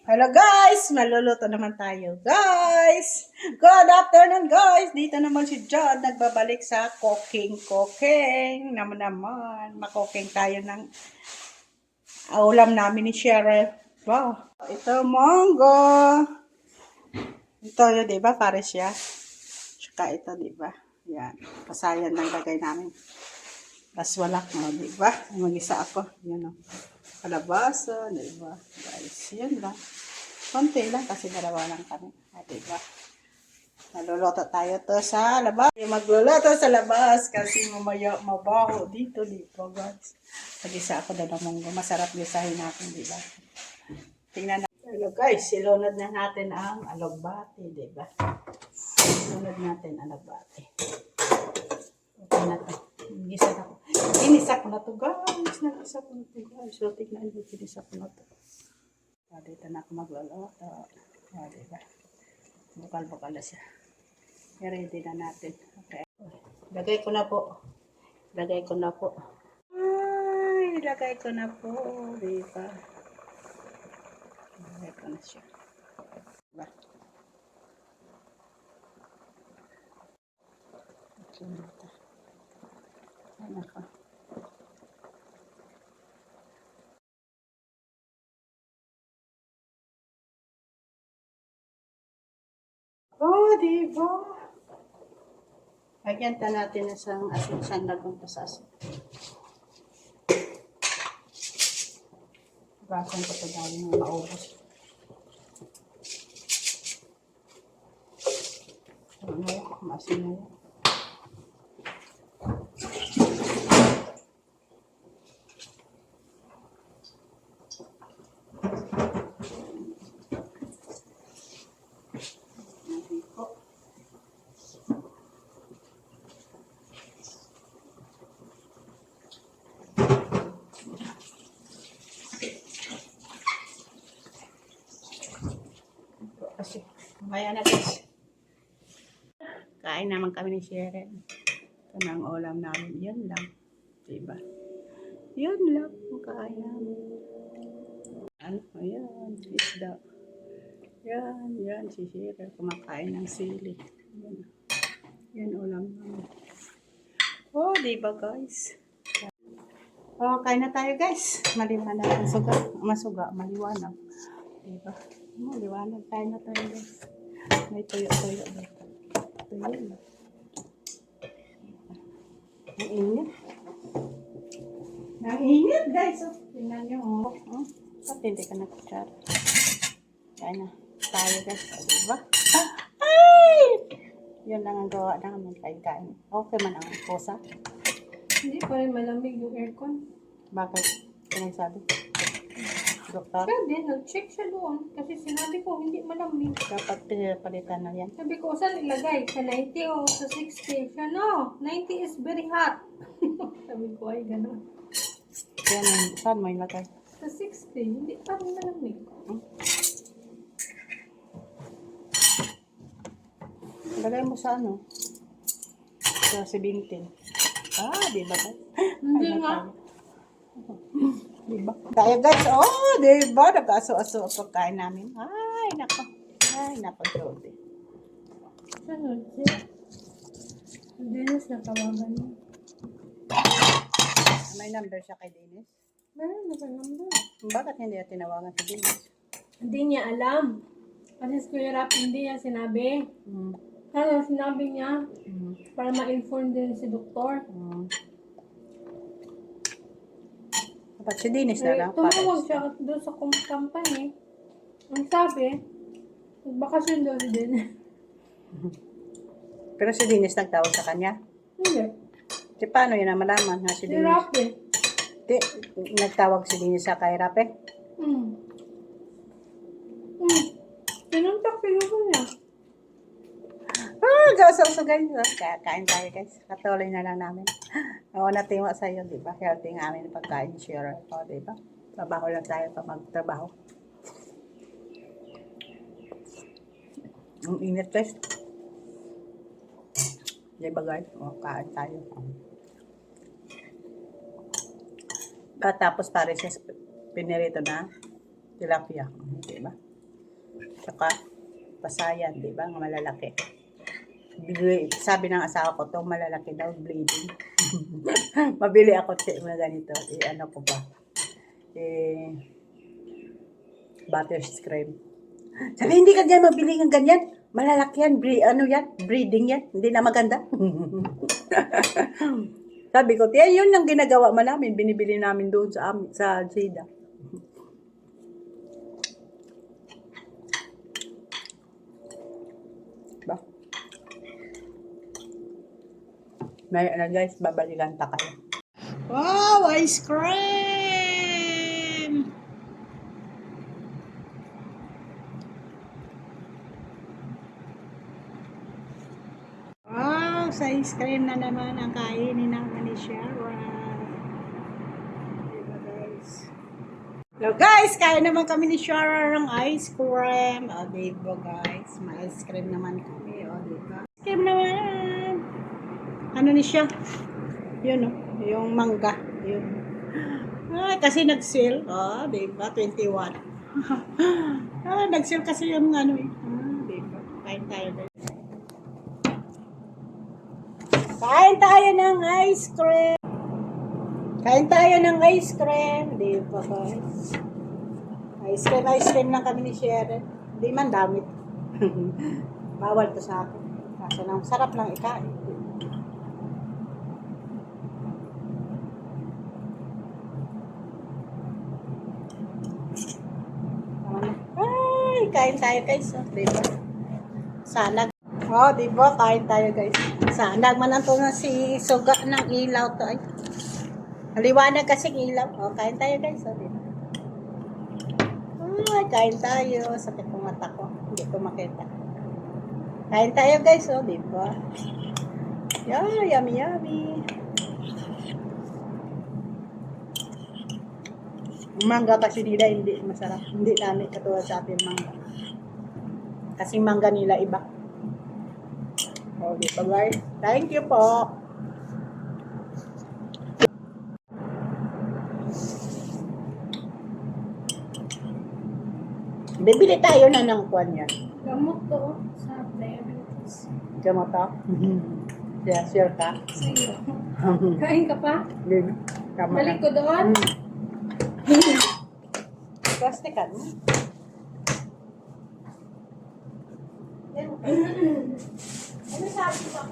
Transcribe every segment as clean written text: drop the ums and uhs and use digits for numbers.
Hello guys! Maluluto naman tayo guys! Good afternoon guys! Dito naman si John nagbabalik sa cooking. Naman. Makoking tayo ng ulam namin ni Cheryl. Wow! Ito monggo. Ito yun, diba? Pare siya. Tsaka ito, diba? Yan. Pasayan lang lagay namin. Tapos wala ko, diba? Mag-isa ako. Yan o. Kalabasa, diba? Guys, yun lang. Konti lang kasi dalawa lang kami. Diba? Naluluto tayo to sa labas. Magluluto sa labas kasi mamaya mabaho dito, diba guys? Pag-isa ako na monggo. Masarap gisahin natin, diba? Tingnan natin. Hello guys, silunod na natin ang alagbati, diba? Silunod natin ang alagbati. Okay na to. Gisa na ko. Inisa ko na to guys. Nagisa ko na to guys. So, tignan nyo, inisa ko na to. Dito na ako magluluto. Diba? Bukal-bukal na siya. I-ready na natin. Okay. Lagay ko na po. Lagay ko na po. Ay, lagay ko na po. Diba? Lagay ko na siya. Diba? Okay, dito. Ayan ako. Oh, diba? Lagyan ta natin na sa asin siyang lagong sa asin. Basan ko ito dahil na maubos. Maasin na yan. Kasi, mamaya na guys. Kain naman kami ni Sharon. Ito na ang ulam namin. Yan lang. Diba? Yan lang ang kain namin. Ano? Ayan. Isda. Yan. Si Sharon. Kumakain ng sili. Yan. Yan ulam namin. Oh, diba guys? Oh, kain na tayo guys. Maliwanag ang suga. Masuga. Maliwanag. Diba? Maliwanag. Kain na tayo guys. May tuyo-tuyo dito. Tuyo. Ang init. Ang init guys. Oh. Tingnan nyo. Oh. Ba't hindi ka nagkutsara? Kain na tayo guys. Oh, diba? Ay! Yun lang ang gawa namin. Kain-kain. Okay man ang pusa. Hindi pa rin malamig yung aircon. Bakit? Pinagsabi? Doktor? Pwede, nag-check siya doon. Kasi sinabi ko, hindi malamig. Dapat palitan na yan. Sabi ko, saan ilagay? Sa 90 o sa 60? Siya, no. 90 is very hot. Sabi ko, ay, gano'n. Yan, saan mo ilagay? Sa 60, hindi pa rin malamig. Lagay mo sa ano? Sa 17. Diba guys? Hindi nga. Diba? Kaya guys, diba? Nag-aso-aso ang pagkain namin. Ay, nako, Jody. Sunod siya. Dennis, natawagan mo. May number siya kay Dennis? Meron na number. Bakit hindi niya tinawagan si Dennis? Hindi niya alam. Kasi si Kuya Rap, hindi niya sinabi. Ano, sinabi niya, para ma-inform din si doktor. Dapat si Dennis na lang. Tumawag siya doon sa company. Ang sabi, magbakasyon daw si Dennis. Pero si Dennis nagtawag sa kanya? Hindi. Si paano yun na malaman na si Si Dennis? Rapi. Nagtawag si Dennis sa kay Rape? Sinuntak siguro niya. Gaso guys. Kaya kain tayo guys. Katuloy na lang namin. Oo, natiwa sa'yo, diba? Healthy nga amin pagkain, sure. O, diba? Trabaho lang tayo pa magtrabaho. Ang init guys. Diba guys? O, kain tayo. Tapos pare siya pinirito na tilapia. Diba? Tsaka, pasayan, di ba? Ang malalaki. Sabi ng asawa ko, itong malalaki daw, bleeding. Mabili ako mga ganito. Ano ko pa? Butterscream. Sabi, hindi ka dyan mabili ng ganyan. Malalaki yan, ano yan, breeding yan. Hindi na maganda. Sabi ko, tiyan yun ang ginagawa mo namin. Binibili namin doon sa Zida. Ba? May ano guys, babalikan ta kayo. Wow, ice cream! Wow, sa ice cream na naman ang kainin naman ni Shara. Diba guys? Hello guys, kain naman kami ni Shara ng ice cream. O diba guys, may ice cream naman kami. O diba? Ice cream naman. Ano ni siya? Yun o, yung mangga. Yun. Ay, kasi nag-sale. O, diba? 21. Nag-sale kasi yung ano eh. Diba? Kain tayo guys. Kain tayo ng ice cream. Kain tayo ng ice cream. Di ba guys? Ice cream lang kami ni Sharon. Hindi man damit. Bawal to sa akin. Kaso nang sarap lang ikain. Ay, kain tayo guys. Di ba? Sanag. Oh, di ba? Kain tayo guys. Sanag man to na si suga ng ilaw to. Ay. Maliwanag kasing ilaw. Oh, kain tayo guys. Oh, di ba? Ay, kain tayo. Sakit ng mata ko. Hindi ko makita. Kain tayo guys. Oh, di ba? Yeah, yummy yummy. Mangga kasi nila hindi masarap. Hindi namin katulad sa atin mangga. Kasi mangga nila iba. O, di ba guys? Thank you po. Bibili tayo na ng kwan yan. Gamot to sa diabetes. Gamot to? Yeah, sure ka? Sa'yo. Kain ka pa? Baby, tama Balik ko doon. Plastikan mo. Ano sabi ko pa?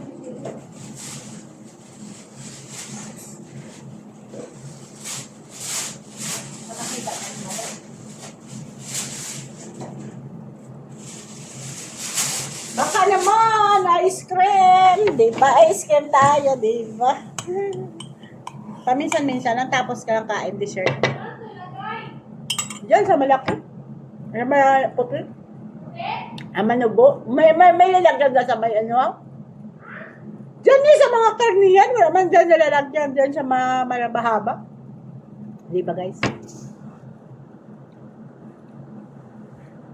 Baka naman, ice cream. Di ba? Ice cream tayo, di ba? Paminsan-minsan lang, tapos ka lang kain dessert. Diyan sa malaki. May puti. Ang manubo. May lalagyan na sa may ano. Diyan sa mga karniyan. Wala man dyan nalalagyan dyan sa mga malabahaba. Di ba guys?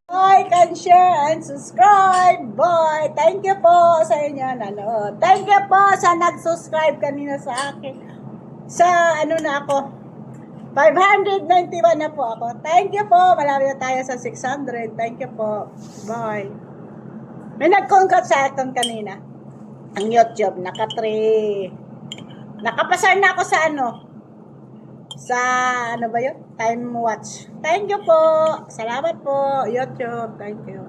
Like and share and subscribe. Bye. Thank you po sa inyo nanood. Thank you po sa nag-subscribe kanina sa akin. Sa ano na ako. 591 na po ako. Thank you po. Malami na tayo sa 600. Thank you po. Bye. May nag-congrats sa akin kanina. Ang YouTube. Naka-3. Nakapasar na ako sa ano. Sa ano ba yun? Time watch. Thank you po. Salamat po. YouTube. Thank you.